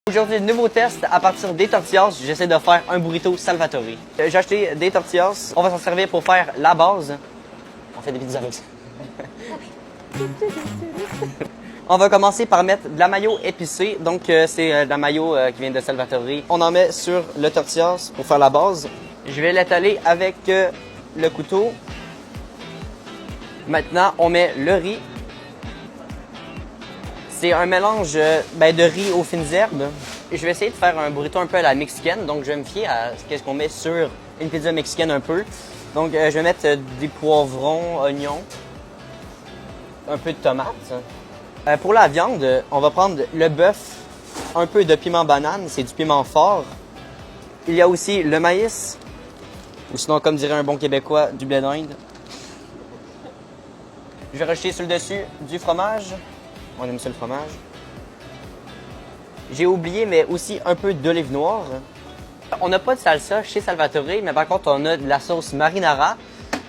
Aujourd'hui, nouveau test à partir des tortillas. J'essaie de faire un burrito Salvatore. J'ai acheté des tortillas. On va s'en servir pour faire la base. On fait des pizzas avec ça. On va commencer par mettre de la mayo épicée. Donc, c'est de la mayo qui vient de Salvatore. On en met sur le tortillas pour faire la base. Je vais l'étaler avec le couteau. Maintenant, on met le riz. C'est un mélange de riz aux fines herbes. Je vais essayer de faire un burrito un peu à la mexicaine. Donc, je vais me fier à ce qu'on met sur une pizza mexicaine un peu. Donc, je vais mettre des poivrons, oignons, un peu de tomates. Pour la viande, on va prendre le bœuf, un peu de piment banane. C'est du piment fort. Il y a aussi le maïs, ou sinon, comme dirait un bon Québécois, du blé d'Inde. Je vais rajouter sur le dessus du fromage. On aime ça le fromage. J'ai oublié, mais aussi un peu d'olive noire. On n'a pas de salsa chez Salvatore, mais par contre, on a de la sauce marinara.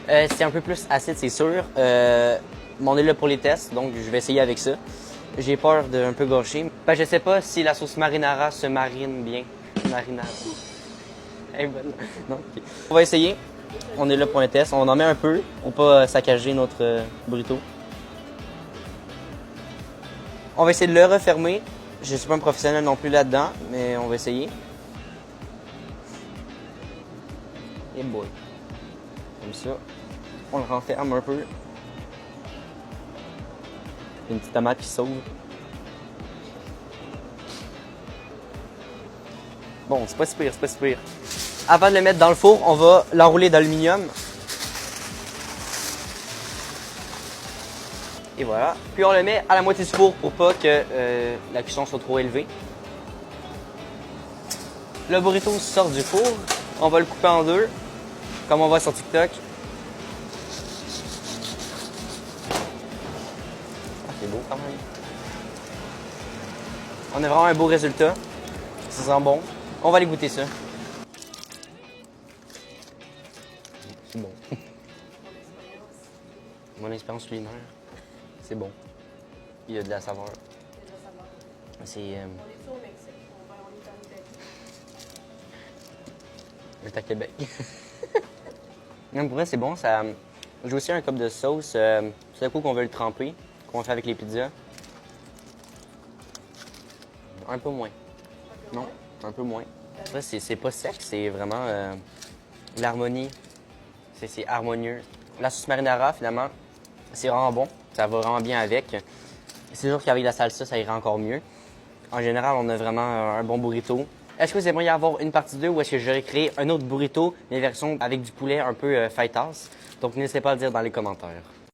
C'est un peu plus acide, c'est sûr. Mais on est là pour les tests, donc je vais essayer avec ça. J'ai peur d'un peu gâcher. Je sais pas si la sauce marinara se marine bien. Marinara. Elle est bonne. Non? Okay. On va essayer. On est là pour un test. On en met un peu pour pas saccager notre burrito. On va essayer de le refermer. Je ne suis pas un professionnel non plus là-dedans, mais on va essayer. Et boy. Comme ça. On le renferme un peu. Une petite tomate qui s'ouvre. Bon, c'est pas si pire, c'est pas si pire. Avant de le mettre dans le four, on va l'enrouler d'aluminium. Et voilà. Puis on le met à la moitié du four pour pas que la cuisson soit trop élevée. Le burrito sort du four. On va le couper en deux, comme on voit sur TikTok. Ah, c'est beau quand même. On a vraiment un beau résultat. Ça sent bon. On va aller goûter ça. C'est bon. Mon expérience culinaire. C'est bon. Il y a de la saveur. C'est. On est au Mexique. On est à Québec. Même pour vrai, c'est bon. Ça... J'ai aussi un cup de sauce. C'est le coup qu'on veut le tremper, qu'on fait avec les pizzas. Un peu moins. Non, un peu moins. Après, c'est pas sec, c'est vraiment l'harmonie. C'est harmonieux. La sauce marinara, finalement, c'est vraiment bon. Ça va vraiment bien avec. C'est sûr qu'avec la salsa, ça ira encore mieux. En général, on a vraiment un bon burrito. Est-ce que vous aimeriez avoir une partie 2 ou est-ce que j'aurais créé un autre burrito, mais version avec du poulet un peu fajitas? Donc, n'hésitez pas à le dire dans les commentaires.